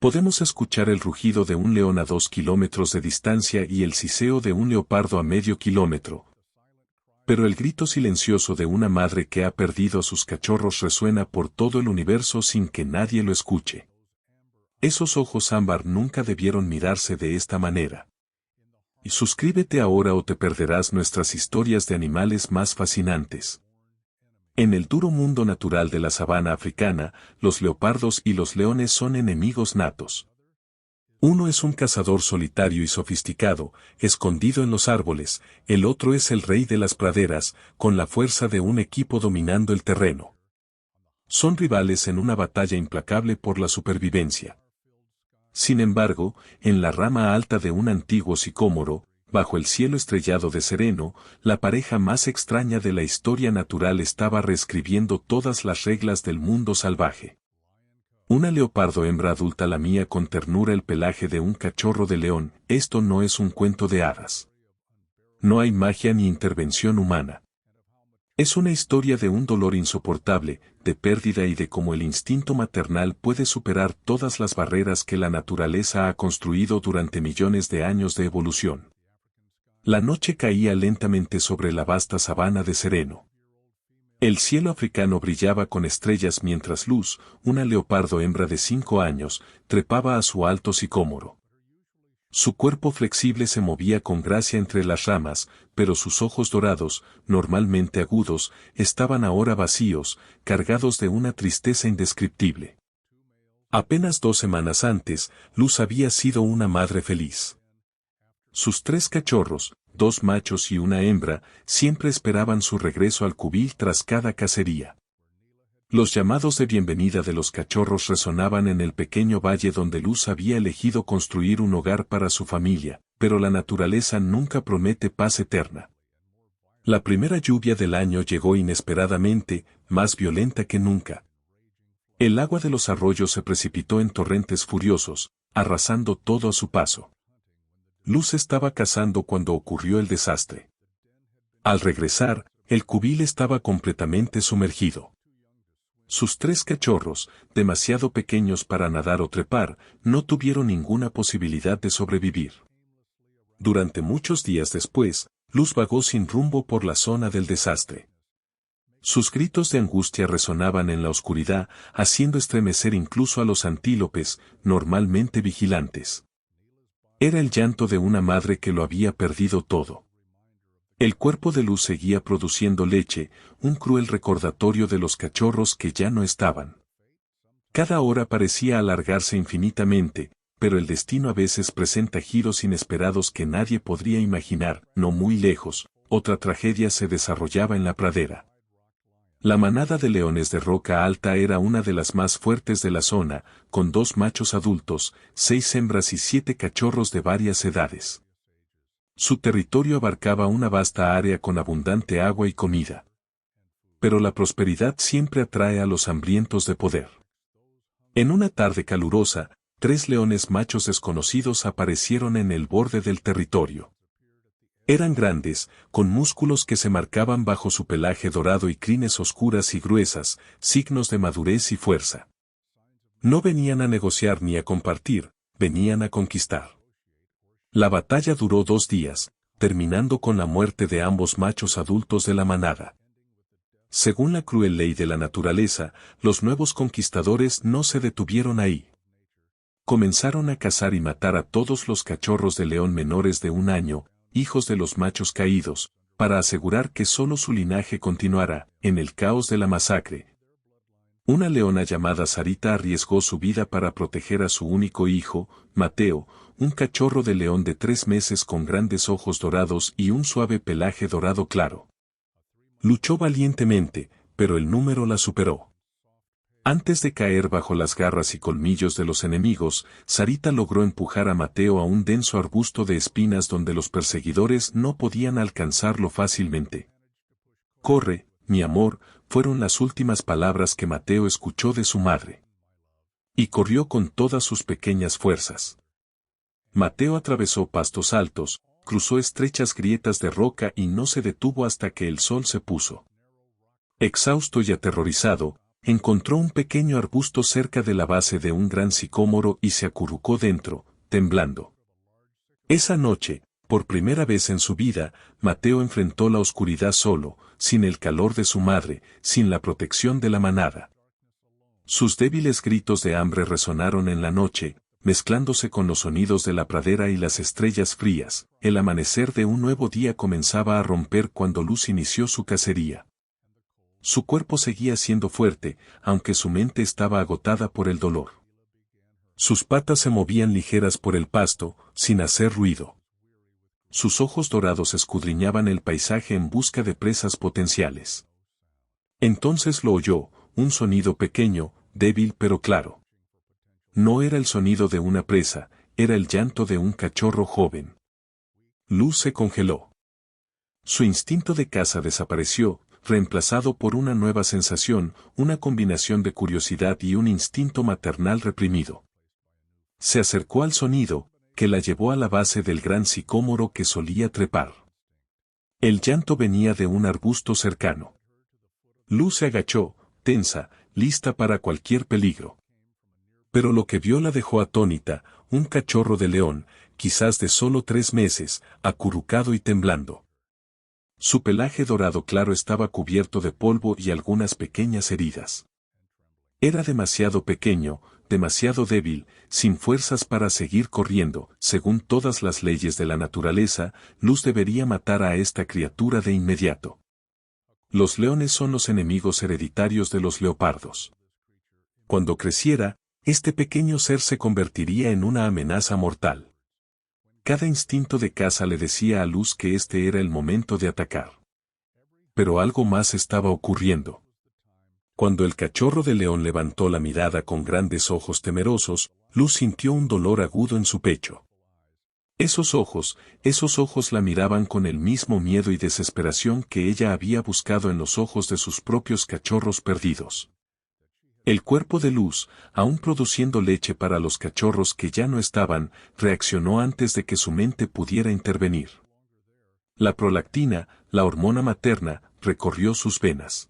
Podemos escuchar el rugido de un león a 2 kilómetros de distancia y el siseo de un leopardo a medio kilómetro. Pero el grito silencioso de una madre que ha perdido a sus cachorros resuena por todo el universo sin que nadie lo escuche. Esos ojos ámbar nunca debieron mirarse de esta manera. Y suscríbete ahora o te perderás nuestras historias de animales más fascinantes. En el duro mundo natural de la sabana africana, los leopardos y los leones son enemigos natos. Uno es un cazador solitario y sofisticado, escondido en los árboles, el otro es el rey de las praderas, con la fuerza de un equipo dominando el terreno. Son rivales en una batalla implacable por la supervivencia. Sin embargo, en la rama alta de un antiguo sicómoro, bajo el cielo estrellado de sereno, la pareja más extraña de la historia natural estaba reescribiendo todas las reglas del mundo salvaje. Una leopardo hembra adulta lamía con ternura el pelaje de un cachorro de león. Esto no es un cuento de hadas. No hay magia ni intervención humana. Es una historia de un dolor insoportable, de pérdida y de cómo el instinto maternal puede superar todas las barreras que la naturaleza ha construido durante millones de años de evolución. La noche caía lentamente sobre la vasta sabana de sereno. El cielo africano brillaba con estrellas mientras Luz, una leopardo hembra de 5 años, trepaba a su alto sicómoro. Su cuerpo flexible se movía con gracia entre las ramas, pero sus ojos dorados, normalmente agudos, estaban ahora vacíos, cargados de una tristeza indescriptible. Apenas 2 semanas antes, Luz había sido una madre feliz. Sus 3 cachorros, 2 machos y una hembra, siempre esperaban su regreso al cubil tras cada cacería. Los llamados de bienvenida de los cachorros resonaban en el pequeño valle donde Luz había elegido construir un hogar para su familia, pero la naturaleza nunca promete paz eterna. La primera lluvia del año llegó inesperadamente, más violenta que nunca. El agua de los arroyos se precipitó en torrentes furiosos, arrasando todo a su paso. Luz estaba cazando cuando ocurrió el desastre. Al regresar, el cubil estaba completamente sumergido. Sus 3 cachorros, demasiado pequeños para nadar o trepar, no tuvieron ninguna posibilidad de sobrevivir. Durante muchos días después, Luz vagó sin rumbo por la zona del desastre. Sus gritos de angustia resonaban en la oscuridad, haciendo estremecer incluso a los antílopes, normalmente vigilantes. Era el llanto de una madre que lo había perdido todo. El cuerpo de Luz seguía produciendo leche, un cruel recordatorio de los cachorros que ya no estaban. Cada hora parecía alargarse infinitamente, pero el destino a veces presenta giros inesperados que nadie podría imaginar. No muy lejos, otra tragedia se desarrollaba en la pradera. La manada de leones de Roca Alta era una de las más fuertes de la zona, con 2 machos adultos, 6 hembras y 7 cachorros de varias edades. Su territorio abarcaba una vasta área con abundante agua y comida. Pero la prosperidad siempre atrae a los hambrientos de poder. En una tarde calurosa, 3 leones machos desconocidos aparecieron en el borde del territorio. Eran grandes, con músculos que se marcaban bajo su pelaje dorado y crines oscuras y gruesas, signos de madurez y fuerza. No venían a negociar ni a compartir, venían a conquistar. La batalla duró 2 días, terminando con la muerte de ambos machos adultos de la manada. Según la cruel ley de la naturaleza, los nuevos conquistadores no se detuvieron ahí. Comenzaron a cazar y matar a todos los cachorros de león menores de 1 año, hijos de los machos caídos, para asegurar que solo su linaje continuara. En el caos de la masacre, una leona llamada Sarita arriesgó su vida para proteger a su único hijo, Mateo, un cachorro de león de 3 meses con grandes ojos dorados y un suave pelaje dorado claro. Luchó valientemente, pero el número la superó. Antes de caer bajo las garras y colmillos de los enemigos, Sarita logró empujar a Mateo a un denso arbusto de espinas donde los perseguidores no podían alcanzarlo fácilmente. «Corre, mi amor», fueron las últimas palabras que Mateo escuchó de su madre. Y corrió con todas sus pequeñas fuerzas. Mateo atravesó pastos altos, cruzó estrechas grietas de roca y no se detuvo hasta que el sol se puso. Exhausto y aterrorizado, encontró un pequeño arbusto cerca de la base de un gran sicómoro y se acurrucó dentro, temblando. Esa noche, por primera vez en su vida, Mateo enfrentó la oscuridad solo, sin el calor de su madre, sin la protección de la manada. Sus débiles gritos de hambre resonaron en la noche, mezclándose con los sonidos de la pradera y las estrellas frías. El amanecer de un nuevo día comenzaba a romper cuando Luz inició su cacería. Su cuerpo seguía siendo fuerte, aunque su mente estaba agotada por el dolor. Sus patas se movían ligeras por el pasto, sin hacer ruido. Sus ojos dorados escudriñaban el paisaje en busca de presas potenciales. Entonces lo oyó, un sonido pequeño, débil pero claro. No era el sonido de una presa, era el llanto de un cachorro joven. Luz se congeló. Su instinto de caza desapareció, reemplazado por una nueva sensación, una combinación de curiosidad y un instinto maternal reprimido. Se acercó al sonido, que la llevó a la base del gran sicómoro que solía trepar. El llanto venía de un arbusto cercano. Luz se agachó, tensa, lista para cualquier peligro. Pero lo que vio la dejó atónita, un cachorro de león, quizás de solo 3 meses, acurrucado y temblando. Su pelaje dorado claro estaba cubierto de polvo y algunas pequeñas heridas. Era demasiado pequeño, demasiado débil, sin fuerzas para seguir corriendo. Según todas las leyes de la naturaleza, Luz debería matar a esta criatura de inmediato. Los leones son los enemigos hereditarios de los leopardos. Cuando creciera, este pequeño ser se convertiría en una amenaza mortal. Cada instinto de caza le decía a Luz que este era el momento de atacar. Pero algo más estaba ocurriendo. Cuando el cachorro de león levantó la mirada con grandes ojos temerosos, Luz sintió un dolor agudo en su pecho. Esos ojos la miraban con el mismo miedo y desesperación que ella había buscado en los ojos de sus propios cachorros perdidos. El cuerpo de Luz, aún produciendo leche para los cachorros que ya no estaban, reaccionó antes de que su mente pudiera intervenir. La prolactina, la hormona materna, recorrió sus venas.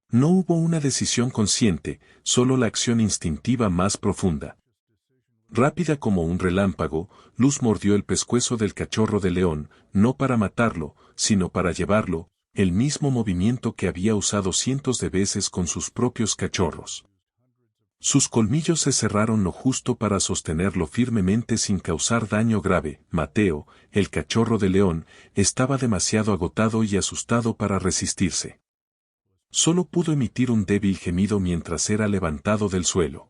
No hubo una decisión consciente, solo la acción instintiva más profunda. Rápida como un relámpago, Luz mordió el pescuezo del cachorro de león, no para matarlo, sino para llevarlo, el mismo movimiento que había usado cientos de veces con sus propios cachorros. Sus colmillos se cerraron lo justo para sostenerlo firmemente sin causar daño grave. Mateo, el cachorro de león, estaba demasiado agotado y asustado para resistirse. Solo pudo emitir un débil gemido mientras era levantado del suelo.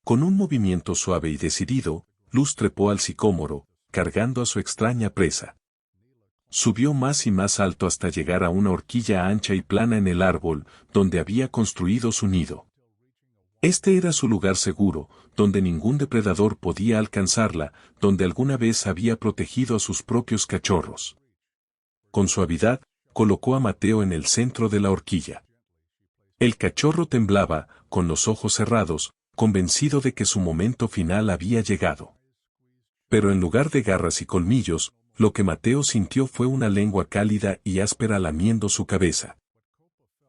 Con un movimiento suave y decidido, Luz trepó al sicómoro, cargando a su extraña presa. Subió más y más alto hasta llegar a una horquilla ancha y plana en el árbol, donde había construido su nido. Este era su lugar seguro, donde ningún depredador podía alcanzarla, donde alguna vez había protegido a sus propios cachorros. Con suavidad, colocó a Mateo en el centro de la horquilla. El cachorro temblaba, con los ojos cerrados, convencido de que su momento final había llegado. Pero en lugar de garras y colmillos, lo que Mateo sintió fue una lengua cálida y áspera lamiendo su cabeza.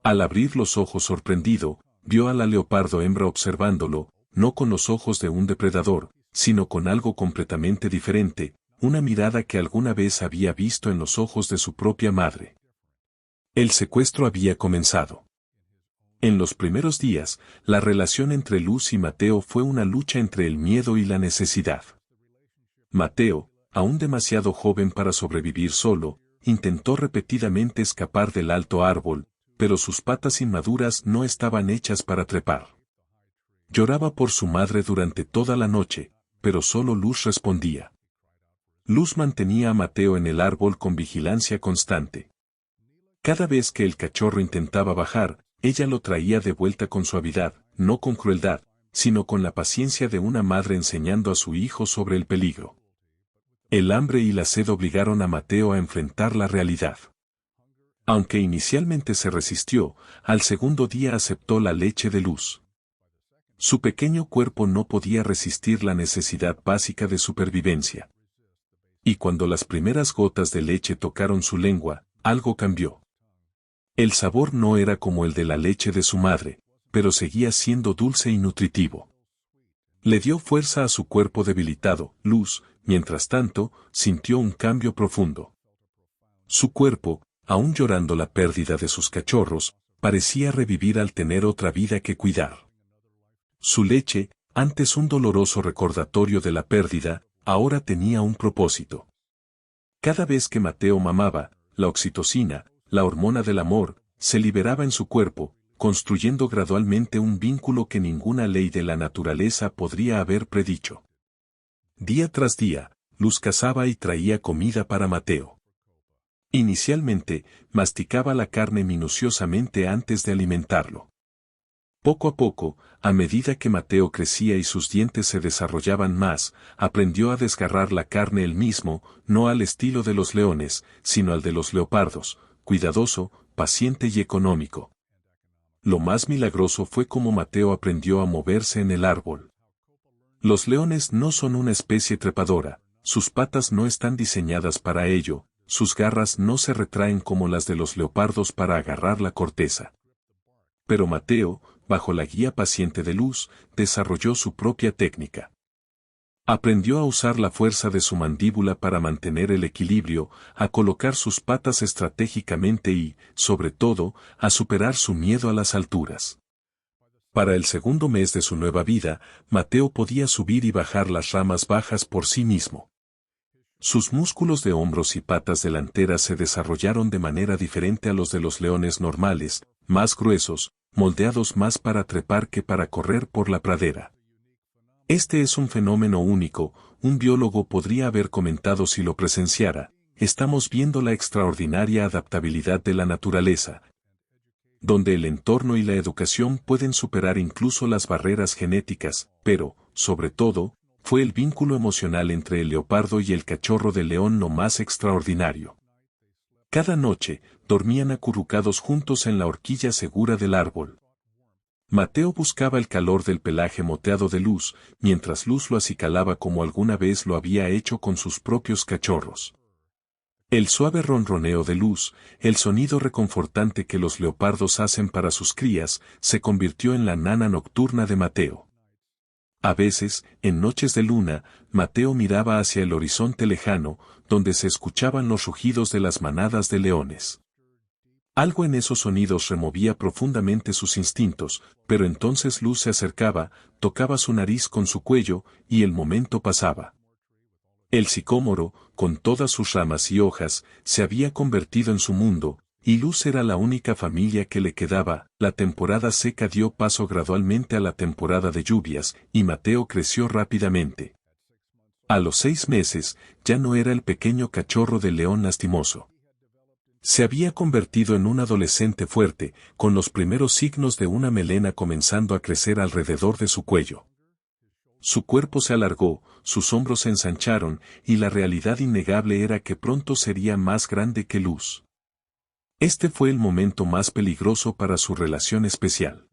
Al abrir los ojos sorprendido, vio a la leopardo hembra observándolo, no con los ojos de un depredador, sino con algo completamente diferente, una mirada que alguna vez había visto en los ojos de su propia madre. El secuestro había comenzado. En los primeros días, la relación entre Luz y Mateo fue una lucha entre el miedo y la necesidad. Mateo, aún demasiado joven para sobrevivir solo, intentó repetidamente escapar del alto árbol, pero sus patas inmaduras no estaban hechas para trepar. Lloraba por su madre durante toda la noche, pero solo Luz respondía. Luz mantenía a Mateo en el árbol con vigilancia constante. Cada vez que el cachorro intentaba bajar, ella lo traía de vuelta con suavidad, no con crueldad, sino con la paciencia de una madre enseñando a su hijo sobre el peligro. El hambre y la sed obligaron a Mateo a enfrentar la realidad. Aunque inicialmente se resistió, al segundo día aceptó la leche de Luz. Su pequeño cuerpo no podía resistir la necesidad básica de supervivencia. Y cuando las primeras gotas de leche tocaron su lengua, algo cambió. El sabor no era como el de la leche de su madre, pero seguía siendo dulce y nutritivo. Le dio fuerza a su cuerpo debilitado. Luz, mientras tanto, sintió un cambio profundo. Su cuerpo, aún llorando la pérdida de sus cachorros, parecía revivir al tener otra vida que cuidar. Su leche, antes un doloroso recordatorio de la pérdida, ahora tenía un propósito. Cada vez que Mateo mamaba, la oxitocina, la hormona del amor, se liberaba en su cuerpo, construyendo gradualmente un vínculo que ninguna ley de la naturaleza podría haber predicho. Día tras día, Luz cazaba y traía comida para Mateo. Inicialmente, masticaba la carne minuciosamente antes de alimentarlo. Poco a poco, a medida que Mateo crecía y sus dientes se desarrollaban más, aprendió a desgarrar la carne él mismo, no al estilo de los leones, sino al de los leopardos, cuidadoso, paciente y económico. Lo más milagroso fue cómo Mateo aprendió a moverse en el árbol. Los leones no son una especie trepadora, sus patas no están diseñadas para ello, sus garras no se retraen como las de los leopardos para agarrar la corteza. Pero Mateo, bajo la guía paciente de Luz, desarrolló su propia técnica. Aprendió a usar la fuerza de su mandíbula para mantener el equilibrio, a colocar sus patas estratégicamente y, sobre todo, a superar su miedo a las alturas. Para el segundo mes de su nueva vida, Mateo podía subir y bajar las ramas bajas por sí mismo. Sus músculos de hombros y patas delanteras se desarrollaron de manera diferente a los de los leones normales, más gruesos, moldeados más para trepar que para correr por la pradera. Este es un fenómeno único, un biólogo podría haber comentado si lo presenciara, estamos viendo la extraordinaria adaptabilidad de la naturaleza, donde el entorno y la educación pueden superar incluso las barreras genéticas, pero, sobre todo, fue el vínculo emocional entre el leopardo y el cachorro del león lo más extraordinario. Cada noche, dormían acurrucados juntos en la horquilla segura del árbol. Mateo buscaba el calor del pelaje moteado de Luz, mientras Luz lo acicalaba como alguna vez lo había hecho con sus propios cachorros. El suave ronroneo de Luz, el sonido reconfortante que los leopardos hacen para sus crías, se convirtió en la nana nocturna de Mateo. A veces, en noches de luna, Mateo miraba hacia el horizonte lejano, donde se escuchaban los rugidos de las manadas de leones. Algo en esos sonidos removía profundamente sus instintos, pero entonces Luz se acercaba, tocaba su nariz con su cuello, y el momento pasaba. El sicómoro, con todas sus ramas y hojas, se había convertido en su mundo, y Luz era la única familia que le quedaba. La temporada seca dio paso gradualmente a la temporada de lluvias, y Mateo creció rápidamente. A los 6 meses, ya no era el pequeño cachorro de león lastimoso. Se había convertido en un adolescente fuerte, con los primeros signos de una melena comenzando a crecer alrededor de su cuello. Su cuerpo se alargó, sus hombros se ensancharon, y la realidad innegable era que pronto sería más grande que Luz. Este fue el momento más peligroso para su relación especial.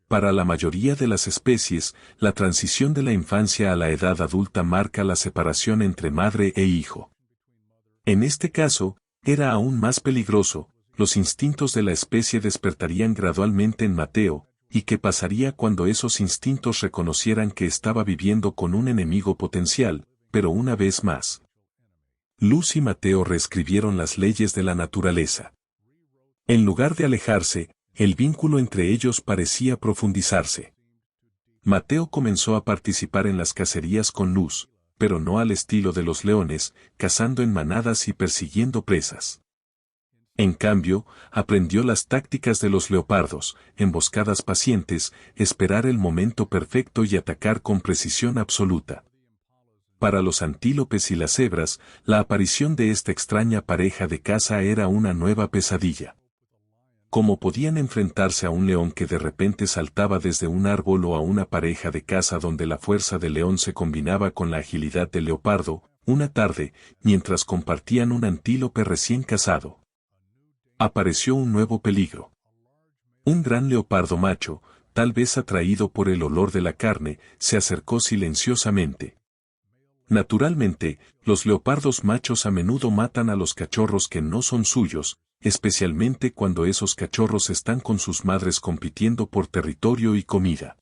Para la mayoría de las especies, la transición de la infancia a la edad adulta marca la separación entre madre e hijo. En este caso, era aún más peligroso, los instintos de la especie despertarían gradualmente en Mateo, y qué pasaría cuando esos instintos reconocieran que estaba viviendo con un enemigo potencial, pero una vez más. Luz y Mateo reescribieron las leyes de la naturaleza. En lugar de alejarse, el vínculo entre ellos parecía profundizarse. Mateo comenzó a participar en las cacerías con Luz, pero no al estilo de los leones, cazando en manadas y persiguiendo presas. En cambio, aprendió las tácticas de los leopardos, emboscadas pacientes, esperar el momento perfecto y atacar con precisión absoluta. Para los antílopes y las cebras, la aparición de esta extraña pareja de caza era una nueva pesadilla. ¿Cómo podían enfrentarse a un león que de repente saltaba desde un árbol o a una pareja de caza donde la fuerza del león se combinaba con la agilidad del leopardo? Una tarde, mientras compartían un antílope recién cazado, apareció un nuevo peligro. Un gran leopardo macho, tal vez atraído por el olor de la carne, se acercó silenciosamente. Naturalmente, los leopardos machos a menudo matan a los cachorros que no son suyos, especialmente cuando esos cachorros están con sus madres compitiendo por territorio y comida.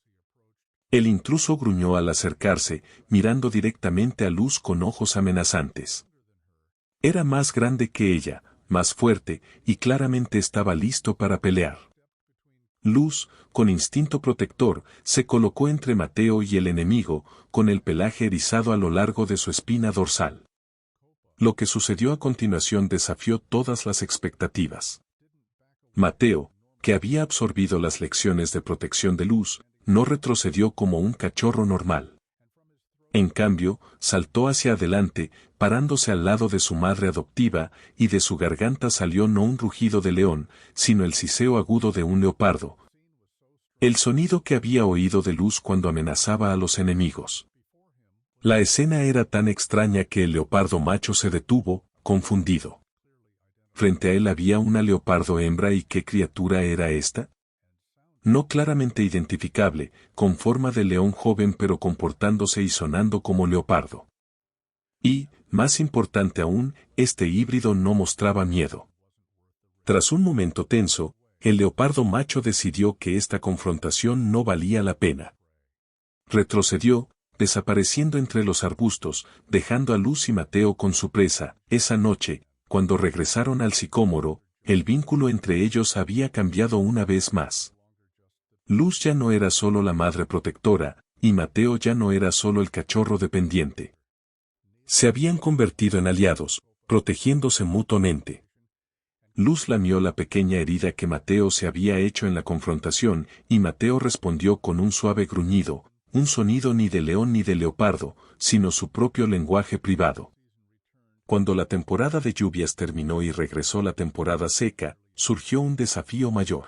El intruso gruñó al acercarse, mirando directamente a Luz con ojos amenazantes. Era más grande que ella, más fuerte, y claramente estaba listo para pelear. Luz, con instinto protector, se colocó entre Mateo y el enemigo, con el pelaje erizado a lo largo de su espina dorsal. Lo que sucedió a continuación desafió todas las expectativas. Mateo, que había absorbido las lecciones de protección de Luz, no retrocedió como un cachorro normal. En cambio, saltó hacia adelante, parándose al lado de su madre adoptiva, y de su garganta salió no un rugido de león, sino el siseo agudo de un leopardo. El sonido que había oído de Luz cuando amenazaba a los enemigos. La escena era tan extraña que el leopardo macho se detuvo, confundido. Frente a él había una leopardo hembra, ¿y qué criatura era esta? No claramente identificable, con forma de león joven pero comportándose y sonando como leopardo. Y, más importante aún, este híbrido no mostraba miedo. Tras un momento tenso, el leopardo macho decidió que esta confrontación no valía la pena. Retrocedió, desapareciendo entre los arbustos, dejando a Luz y Mateo con su presa. Esa noche, cuando regresaron al sicómoro, el vínculo entre ellos había cambiado una vez más. Luz ya no era solo la madre protectora, y Mateo ya no era solo el cachorro dependiente. Se habían convertido en aliados, protegiéndose mutuamente. Luz lamió la pequeña herida que Mateo se había hecho en la confrontación, y Mateo respondió con un suave gruñido, un sonido ni de león ni de leopardo, sino su propio lenguaje privado. Cuando la temporada de lluvias terminó y regresó la temporada seca, surgió un desafío mayor.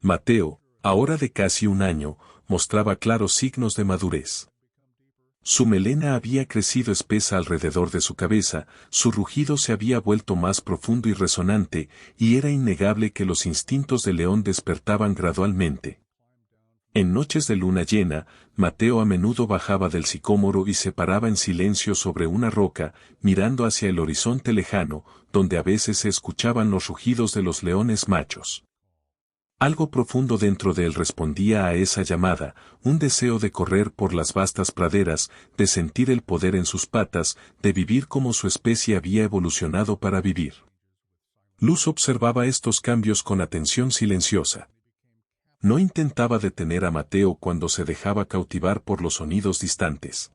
Mateo, ahora de casi un año, mostraba claros signos de madurez. Su melena había crecido espesa alrededor de su cabeza, su rugido se había vuelto más profundo y resonante, y era innegable que los instintos de león despertaban gradualmente. En noches de luna llena, Mateo a menudo bajaba del sicómoro y se paraba en silencio sobre una roca, mirando hacia el horizonte lejano, donde a veces se escuchaban los rugidos de los leones machos. Algo profundo dentro de él respondía a esa llamada, un deseo de correr por las vastas praderas, de sentir el poder en sus patas, de vivir como su especie había evolucionado para vivir. Luz observaba estos cambios con atención silenciosa. No intentaba detener a Mateo cuando se dejaba cautivar por los sonidos distantes.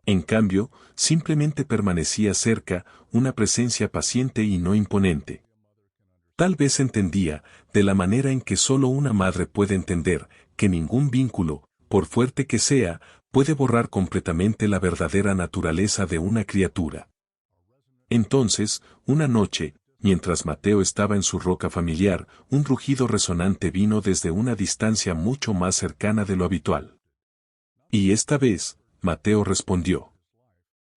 En cambio, simplemente permanecía cerca, una presencia paciente y no imponente. Tal vez entendía, de la manera en que solo una madre puede entender, que ningún vínculo, por fuerte que sea, puede borrar completamente la verdadera naturaleza de una criatura. Entonces, una noche, mientras Mateo estaba en su roca familiar, un rugido resonante vino desde una distancia mucho más cercana de lo habitual. Y esta vez, Mateo respondió.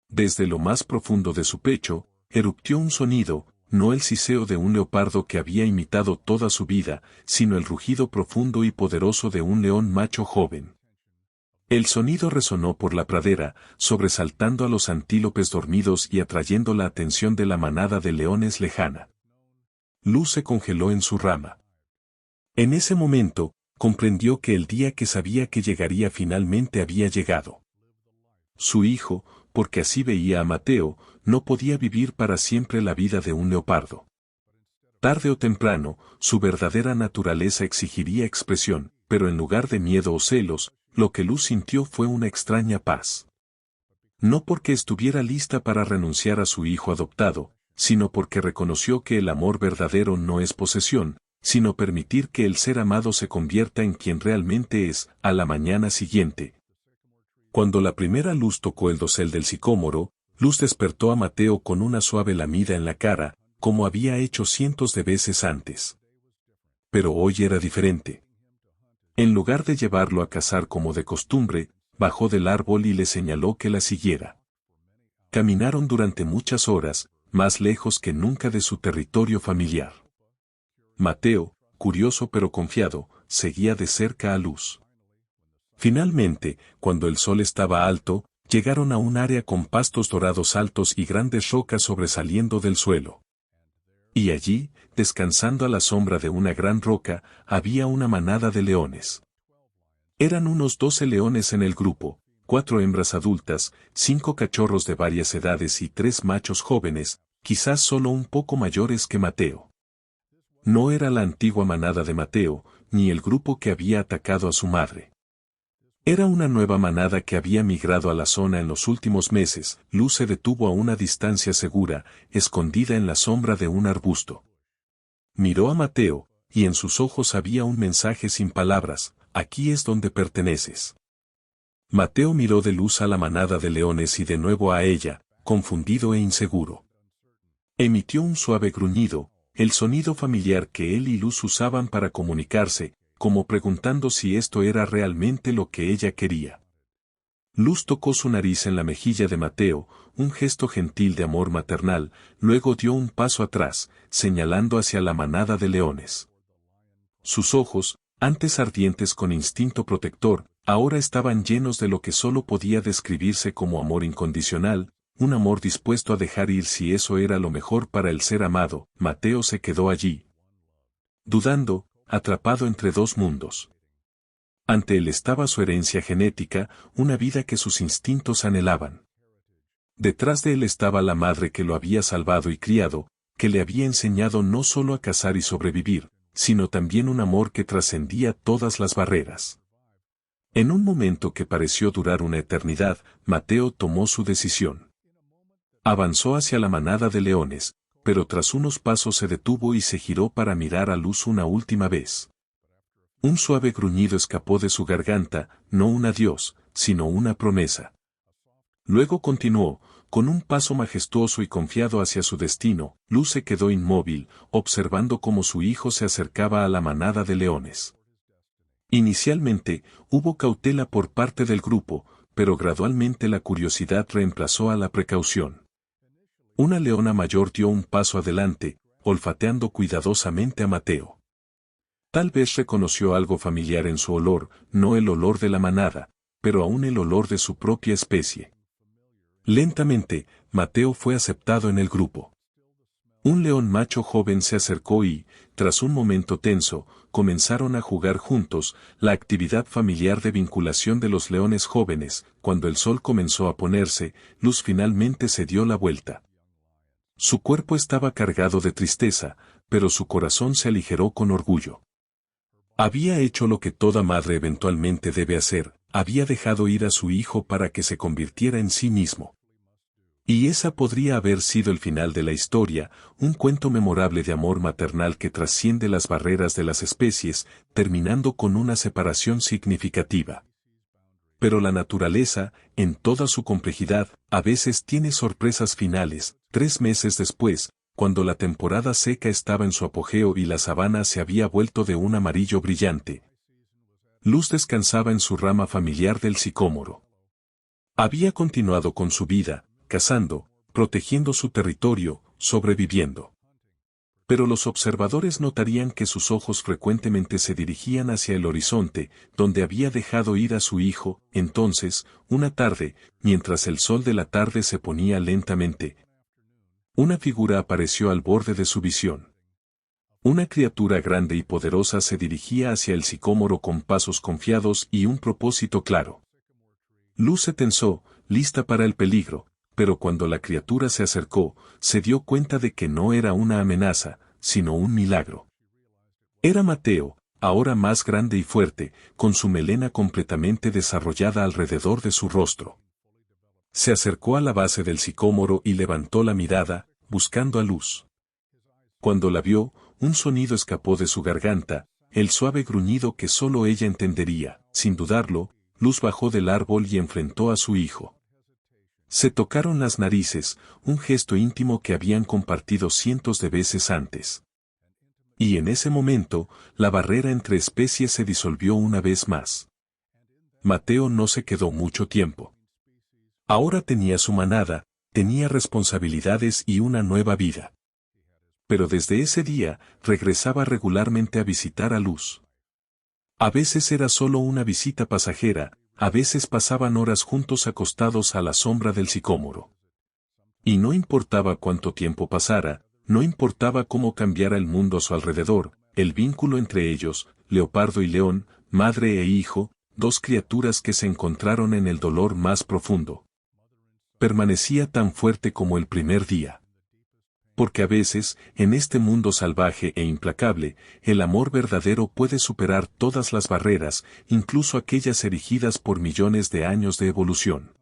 Desde lo más profundo de su pecho, eruptó un sonido, no el siseo de un leopardo que había imitado toda su vida, sino el rugido profundo y poderoso de un león macho joven. El sonido resonó por la pradera, sobresaltando a los antílopes dormidos y atrayendo la atención de la manada de leones lejana. Luz se congeló en su rama. En ese momento, comprendió que el día que sabía que llegaría finalmente había llegado. Su hijo, porque así veía a Mateo, no podía vivir para siempre la vida de un leopardo. Tarde o temprano, su verdadera naturaleza exigiría expresión, pero en lugar de miedo o celos, lo que Luz sintió fue una extraña paz. No porque estuviera lista para renunciar a su hijo adoptado, sino porque reconoció que el amor verdadero no es posesión, sino permitir que el ser amado se convierta en quien realmente es. A la mañana siguiente, cuando la primera luz tocó el dosel del sicómoro, Luz despertó a Mateo con una suave lamida en la cara, como había hecho cientos de veces antes. Pero hoy era diferente. En lugar de llevarlo a cazar como de costumbre, bajó del árbol y le señaló que la siguiera. Caminaron durante muchas horas, más lejos que nunca de su territorio familiar. Mateo, curioso pero confiado, seguía de cerca a Luz. Finalmente, cuando el sol estaba alto, llegaron a un área con pastos dorados altos y grandes rocas sobresaliendo del suelo. Y allí, descansando a la sombra de una gran roca, había una manada de leones. Eran unos 12 leones en el grupo, 4 hembras adultas, 5 cachorros de varias edades y 3 machos jóvenes, quizás solo un poco mayores que Mateo. No era la antigua manada de Mateo, ni el grupo que había atacado a su madre. Era una nueva manada que había migrado a la zona en los últimos meses. Luz se detuvo a una distancia segura, escondida en la sombra de un arbusto. Miró a Mateo, y en sus ojos había un mensaje sin palabras: aquí es donde perteneces. Mateo miró de Luz a la manada de leones y de nuevo a ella, confundido e inseguro. Emitió un suave gruñido, el sonido familiar que él y Luz usaban para comunicarse, como preguntando si esto era realmente lo que ella quería. Luz tocó su nariz en la mejilla de Mateo, un gesto gentil de amor maternal, luego dio un paso atrás, señalando hacia la manada de leones. Sus ojos, antes ardientes con instinto protector, ahora estaban llenos de lo que solo podía describirse como amor incondicional, un amor dispuesto a dejar ir si eso era lo mejor para el ser amado. Mateo se quedó allí, dudando, atrapado entre dos mundos. Ante él estaba su herencia genética, una vida que sus instintos anhelaban. Detrás de él estaba la madre que lo había salvado y criado, que le había enseñado no solo a cazar y sobrevivir, sino también un amor que trascendía todas las barreras. En un momento que pareció durar una eternidad, Mateo tomó su decisión. Avanzó hacia la manada de leones, pero tras unos pasos se detuvo y se giró para mirar a Luz una última vez. Un suave gruñido escapó de su garganta, no un adiós, sino una promesa. Luego continuó, con un paso majestuoso y confiado hacia su destino. Luz se quedó inmóvil, observando cómo su hijo se acercaba a la manada de leones. Inicialmente, hubo cautela por parte del grupo, pero gradualmente la curiosidad reemplazó a la precaución. Una leona mayor dio un paso adelante, olfateando cuidadosamente a Mateo. Tal vez reconoció algo familiar en su olor, no el olor de la manada, pero aún el olor de su propia especie. Lentamente, Mateo fue aceptado en el grupo. Un león macho joven se acercó y, tras un momento tenso, comenzaron a jugar juntos, la actividad familiar de vinculación de los leones jóvenes. Cuando el sol comenzó a ponerse, Luz finalmente se dio la vuelta. Su cuerpo estaba cargado de tristeza, pero su corazón se aligeró con orgullo. Había hecho lo que toda madre eventualmente debe hacer, había dejado ir a su hijo para que se convirtiera en sí mismo. Y esa podría haber sido el final de la historia, un cuento memorable de amor maternal que trasciende las barreras de las especies, terminando con una separación significativa. Pero la naturaleza, en toda su complejidad, a veces tiene sorpresas finales. 3 meses después, cuando la temporada seca estaba en su apogeo y la sabana se había vuelto de un amarillo brillante, Luz descansaba en su rama familiar del sicómoro. Había continuado con su vida, cazando, protegiendo su territorio, sobreviviendo. Pero los observadores notarían que sus ojos frecuentemente se dirigían hacia el horizonte, donde había dejado ir a su hijo. Entonces, una tarde, mientras el sol de la tarde se ponía lentamente, una figura apareció al borde de su visión. Una criatura grande y poderosa se dirigía hacia el sicómoro con pasos confiados y un propósito claro. Luz se tensó, lista para el peligro, pero cuando la criatura se acercó, se dio cuenta de que no era una amenaza, sino un milagro. Era Mateo, ahora más grande y fuerte, con su melena completamente desarrollada alrededor de su rostro. Se acercó a la base del sicómoro y levantó la mirada, buscando a Luz. Cuando la vio, un sonido escapó de su garganta, el suave gruñido que solo ella entendería. Sin dudarlo, Luz bajó del árbol y enfrentó a su hijo. Se tocaron las narices, un gesto íntimo que habían compartido cientos de veces antes. Y en ese momento, la barrera entre especies se disolvió una vez más. Mateo no se quedó mucho tiempo. Ahora tenía su manada, tenía responsabilidades y una nueva vida. Pero desde ese día, regresaba regularmente a visitar a Luz. A veces era solo una visita pasajera, a veces pasaban horas juntos acostados a la sombra del sicómoro. Y no importaba cuánto tiempo pasara, No importaba cómo cambiara el mundo a su alrededor, el vínculo entre ellos, leopardo y león, madre e hijo, dos criaturas que se encontraron en el dolor más profundo, permanecía tan fuerte como el primer día. Porque a veces, en este mundo salvaje e implacable, el amor verdadero puede superar todas las barreras, incluso aquellas erigidas por millones de años de evolución.